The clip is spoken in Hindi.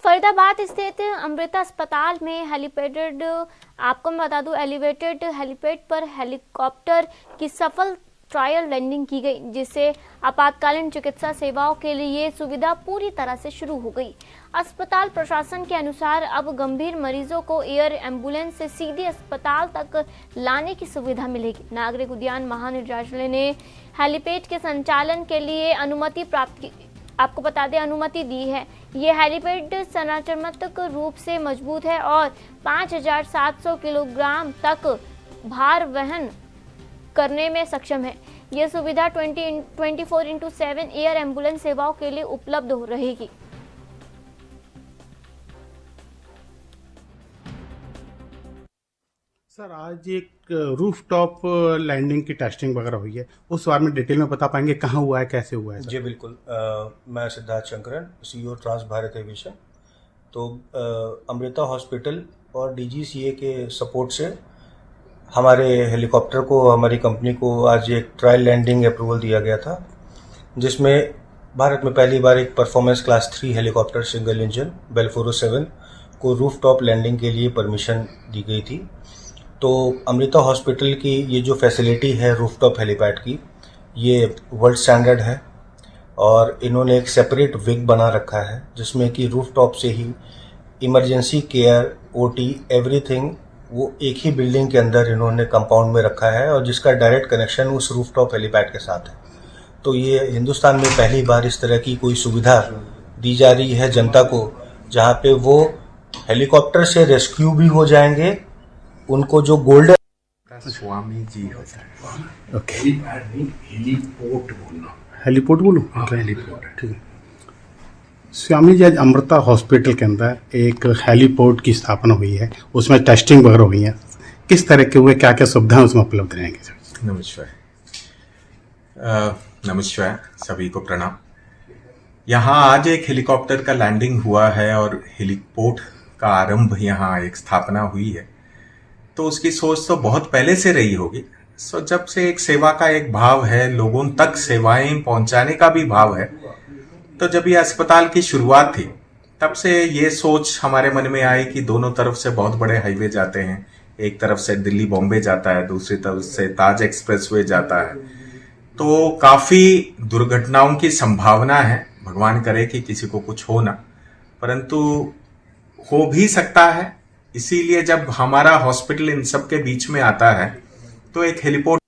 फरीदाबाद स्थित अमृता अस्पताल में हेलीपैड आपको मैं बता दूं एलिवेटेड हेलीपैड पर हेलीकॉप्टर की सफल ट्रायल लैंडिंग की गई, जिससे आपातकालीन चिकित्सा सेवाओं के लिए ये सुविधा पूरी तरह से शुरू हो गई। अस्पताल प्रशासन के अनुसार अब गंभीर मरीजों को एयर एम्बुलेंस से सीधे अस्पताल तक लाने की सुविधा मिलेगी। नागरिक उद्यान महानिदेशालय ने हेलीपैड के संचालन के लिए अनुमति प्राप्त की, आपको बता दें अनुमति दी है। ये हेलीपैड संरचनात्मक रूप से मजबूत है और 5700 किलोग्राम तक भार वहन करने में सक्षम है। यह सुविधा 24/7 एयर एम्बुलेंस सेवाओं के लिए उपलब्ध रहेगी। सर, आज एक रूफ टॉप लैंडिंग की टेस्टिंग वगैरह हुई है, उस बारे में डिटेल में बता पाएंगे कहाँ हुआ है, कैसे हुआ है? जी बिल्कुल। मैं Siddharth Shankaran, CEO trans Bharat aviation. तो अमृता हॉस्पिटल और DGCA के सपोर्ट से हमारे हेलीकॉप्टर को, हमारी कंपनी को आज एक ट्रायल लैंडिंग अप्रूवल दिया गया था, जिसमें भारत में पहली बार एक performance class 3 helicopter single engine Bell 407 को रूफ टॉप लैंडिंग के लिए परमिशन दी गई थी। तो अमृता हॉस्पिटल की ये जो फैसिलिटी है रूफ टॉप हेलीपैड की, ये वर्ल्ड स्टैंडर्ड है और इन्होंने एक सेपरेट विंग बना रखा है, जिसमें कि रूफ टॉप से ही इमरजेंसी केयर, OT एवरीथिंग वो एक ही बिल्डिंग के अंदर इन्होंने कंपाउंड में रखा है और जिसका डायरेक्ट कनेक्शन उस रूफ टॉप हेलीपैड के साथ है। तो ये हिंदुस्तान में पहली बार इस तरह की कोई सुविधा दी जा रही है जनता को, जहाँ पे वो हेलीकॉप्टर से रेस्क्यू भी हो जाएंगे, उनको जो गोल्डन स्वामी जी हो जाए। ओके, हेलीपोर्ट बोलना, हेलीपोर्ट बोलूँ? हेलीपोर्ट ठीक है। स्वामी जी, आज अमृता हॉस्पिटल के अंदर एक हेलीपोर्ट की स्थापना हुई है, उसमें टेस्टिंग वगैरह हुई है, किस तरह के हुए, क्या क्या सुविधाएं उसमें उपलब्ध रहेंगी? नमस्कार। नमस्कार, सभी को प्रणाम। यहाँ आज एक हेलीकॉप्टर का लैंडिंग हुआ है और हेलीपोर्ट का आरंभ यहाँ एक स्थापना हुई है। तो उसकी सोच तो बहुत पहले से रही होगी। जब से एक सेवा का एक भाव है, लोगों तक सेवाएं पहुंचाने का भी भाव है, तो जब ये अस्पताल की शुरुआत थी तब से ये सोच हमारे मन में आई कि दोनों तरफ से बहुत बड़े हाईवे जाते हैं, एक तरफ से दिल्ली बॉम्बे जाता है, दूसरी तरफ से ताज एक्सप्रेसवे जाता है, तो काफी दुर्घटनाओं की संभावना है। भगवान करे कि किसी को कुछ हो ना, परंतु हो भी सकता है। इसीलिए जब हमारा हॉस्पिटल इन सब के बीच में आता है तो एक हेलीपोर्ट